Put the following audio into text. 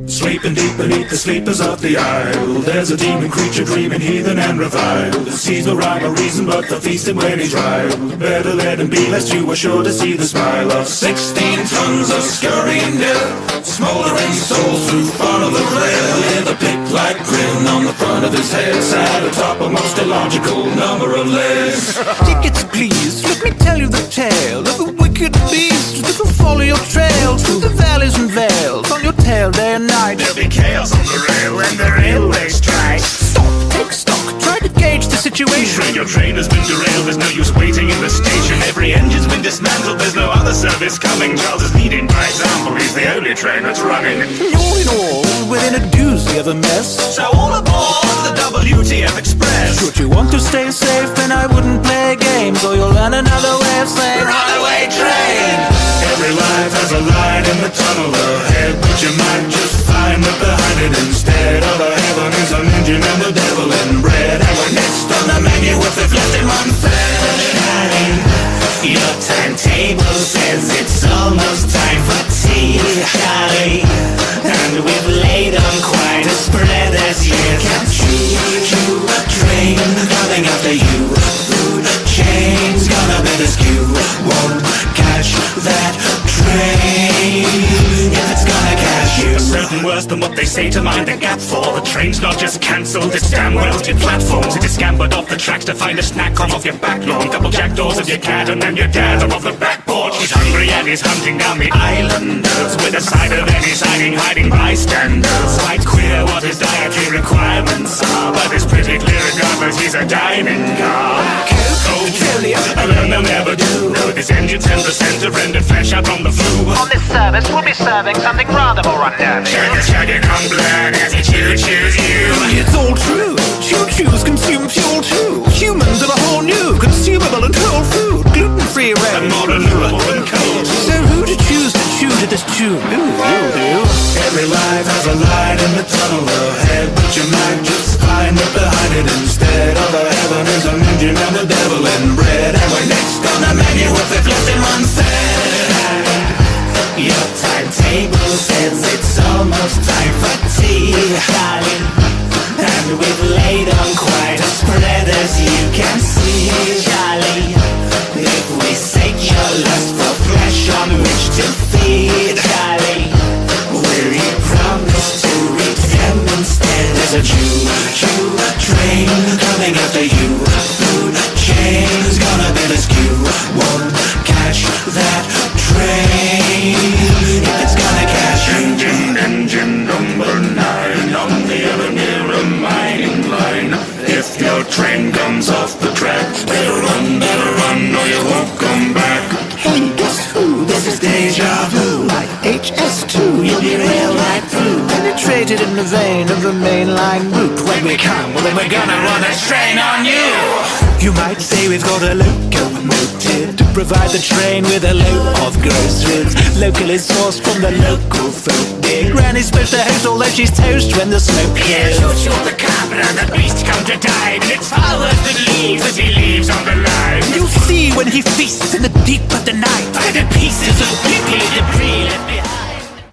Sleeping deep beneath the sleepers of the isle, there's a demon creature dreaming heathen and reviled. Sees no rhyme or reason but the feasting when he's riled. Better let him be, lest you are sure to see the smile of 16 tons of scurrying death, smoldering souls through fun of the glare. With a pig-like grin on the front of his head, sat atop a most illogical number of legs. Tickets please, let me tell you the tale of the wicked beast that will follow your trail through the valleys and vales on your tail day and night. There'll be chaos on the rail and the railway strikes. Stop, take stock, try to gauge the situation. Your train has been derailed, there's no use waiting in the station. Every engine's been dismantled, there's no other service coming. Charles is leading by example, he's the only train that's running. All in all, within a doozy of a mess. So all aboard the WTF Express. Should you want to stay safe, then I wouldn't play games, or you'll learn another way of saying runaway train. Every life has a line in the tunnel ahead, but you might just find that behind it instead of a heaven is an engine and the devil inbred. And we're next on the menu if they've left him unfed. Charlie, your timetable says it's almost time for tea, Charlie, and we've laid on quite a spread as you can see. A train coming after you, food chain's gonna be the skew. Won't catch that train if it's gonna catch you. Certain worse than what they say to mind the gap for. The train's not just cancelled, it's damn welded platforms. It is scampered off the tracks to find a snack come off your back lawn. Double jack doors of your cat and then your dad's up off the back porch. He's hungry and he's hunting down the islanders with a side of any siding hiding bystanders. Quite queer what his dietary requirements are, but it's pretty clear regardless he's a dining car. Coke, Petroleum, alone they'll never do. With his engine 10% of rendered flesh out from the flue. On this service, we'll be serving something rather more unnerving. Chugging on blood as he choo-choos you. it's all true. Choo-choos consume fuel too. Humans are a whole new, consumable and whole food, gluten-free And range. more renewable and cold. So who to choose to chew to this tune? You. Every life has a line in the tunnel ahead, but you might just find that behind it instead of a heaven is an engine and the devil inbred. And we're next on the menu if they've left him unfed. Your timetable says it's almost time for tea, Charlie, and we've laid on quite a spread as you can see, Charlie. If we sate your lust for flesh on which to feed, Charlie, will you promise to read them instead? There's a choo-choo train coming after you. Food chain's gonna be the skew. Won't catch that train if it's gonna catch you. Engine number 9 on the Avenue mining line. If your train comes off the track, better run, or you won't come back. Hey, guess who? This is deja vu. Like HS2, you'll be railed right through. Penetrated in the vein of the mainline route. When we come, well then we're gonna run a train on you. You might say we've got a locomotive to provide the train with a load of groceries, locally sourced from the local folk. Dear Granny's supposed to host, although she's toast when the smoke clears. Shoot the carpenter, the beast come to die, and it's ours that leaves as he leaves on the line. You'll see when he feasts in the deep of the night. By the pieces of people debris left behind.